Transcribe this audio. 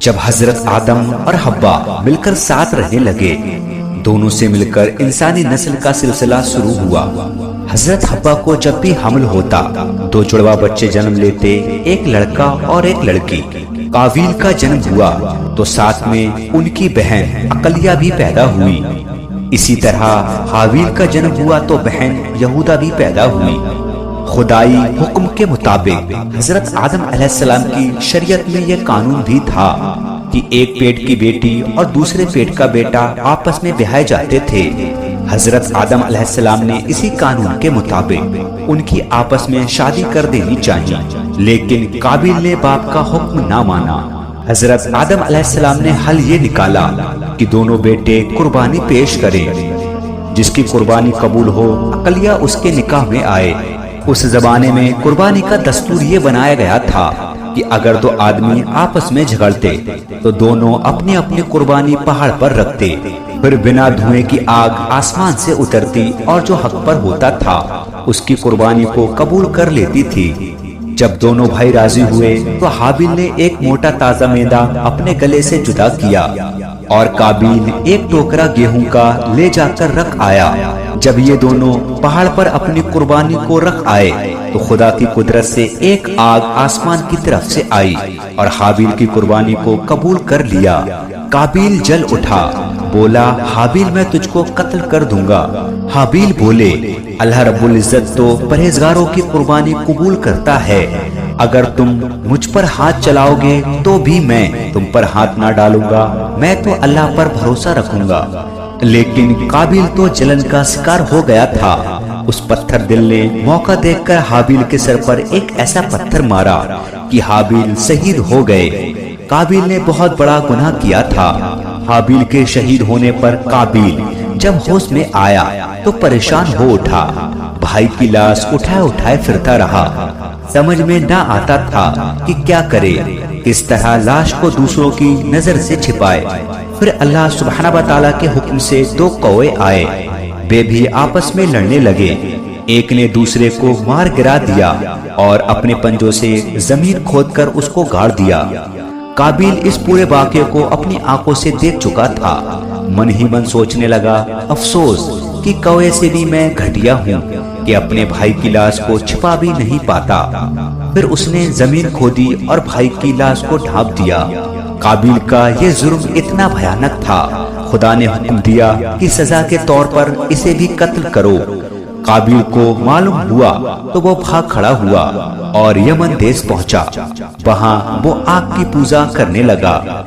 جب حضرت آدم اور حوا مل کر ساتھ رہنے لگے، دونوں سے مل کر انسانی نسل کا سلسلہ شروع ہوا۔ حضرت حوا کو جب بھی حمل ہوتا، دو جڑواں بچے جنم لیتے، ایک لڑکا اور ایک لڑکی۔ قابیل کا جنم ہوا تو ساتھ میں ان کی بہن عقلیہ بھی پیدا ہوئی۔ اسی طرح حابیل کا جنم ہوا تو بہن یہودا بھی پیدا ہوئی۔ خدائی حکم کے مطابق حضرت آدم علیہ السلام کی شریعت میں یہ قانون بھی تھا کہ ایک پیٹ کی بیٹی اور دوسرے پیٹ کا بیٹا آپس میں بیاہے جاتے تھے۔ حضرت آدم علیہ السلام نے اسی قانون کے مطابق ان کی آپس میں شادی کر دینی چاہیے، لیکن قابیل نے باپ کا حکم نہ مانا۔ حضرت آدم علیہ السلام نے حل یہ نکالا کہ دونوں بیٹے قربانی پیش کریں، جس کی قربانی قبول ہو عقلیہ اس کے نکاح میں آئے۔ اس زمانے میں قربانی کا دستور یہ بنایا گیا تھا کہ اگر دو آدمی آپس میں جھگڑتے تو دونوں اپنی اپنی قربانی پہاڑ پر رکھتے، پھر بنا دھوئیں کی آگ آسمان سے اترتی اور جو حق پر ہوتا تھا اس کی قربانی کو قبول کر لیتی تھی۔ جب دونوں بھائی راضی ہوئے تو حابیل نے ایک موٹا تازہ میدا اپنے گلے سے جدا کیا اور قابیل ایک ٹوکرا گیہوں کا لے جا کر رکھ آیا۔ جب یہ دونوں پہاڑ پر اپنی قربانی کو رکھ آئے تو خدا کی قدرت سے ایک آگ آسمان کی طرف سے آئی اور حابیل کی قربانی کو قبول کر لیا۔ قابیل جل اٹھا، بولا حابیل میں تجھ کو قتل کر دوں گا۔ حابیل بولے اللہ رب العزت تو پرہیزگاروں کی قربانی قبول کرتا ہے، اگر تم مجھ پر ہاتھ چلاؤ گے تو بھی میں تم پر ہاتھ نہ ڈالوں گا، میں تو اللہ پر بھروسہ رکھوں گا۔ لیکن قابیل تو جلن کا شکار ہو گیا تھا۔ اس پتھر دل نے موقع دیکھ کر حابیل کے سر پر ایک ایسا پتھر مارا کہ حابیل شہید ہو گئے۔ قابیل نے بہت بڑا گناہ کیا تھا۔ حابیل کے شہید ہونے پر قابیل جب ہوش میں آیا تو پریشان ہو اٹھا، بھائی کی لاش اٹھائے اٹھائے پھرتا رہا۔ سمجھ میں نہ آتا تھا کہ کیا کرے، کس طرح لاش کو دوسروں کی نظر سے چھپائے۔ پھر اللہ سبحانہ و تعالیٰ کے حکم سے دو کوے آئے، وہ بھی آپس میں لڑنے لگے۔ ایک نے دوسرے کو مار گرا دیا اور اپنے پنجوں سے زمین کھود کر اس کو گاڑ دیا۔ قابیل اس پورے واقعے کو اپنی آنکھوں سے دیکھ چکا تھا۔ من ہی من سوچنے لگا، افسوس کہ کوے سے بھی میں گھٹیا ہوں کہ اپنے بھائی کی لاش کو چھپا بھی نہیں پاتا۔ پھر اس نے زمین کھودی اور بھائی کی لاش کو ڈھانپ دیا۔ قابیل کا یہ جرم اتنا بھیانک تھا، خدا نے حکم دیا کہ سزا کے طور پر اسے بھی قتل کرو۔ قابیل کو معلوم ہوا تو وہ بھاگ کھڑا ہوا اور یمن دیش پہنچا۔ وہاں وہ آگ کی پوجا کرنے لگا۔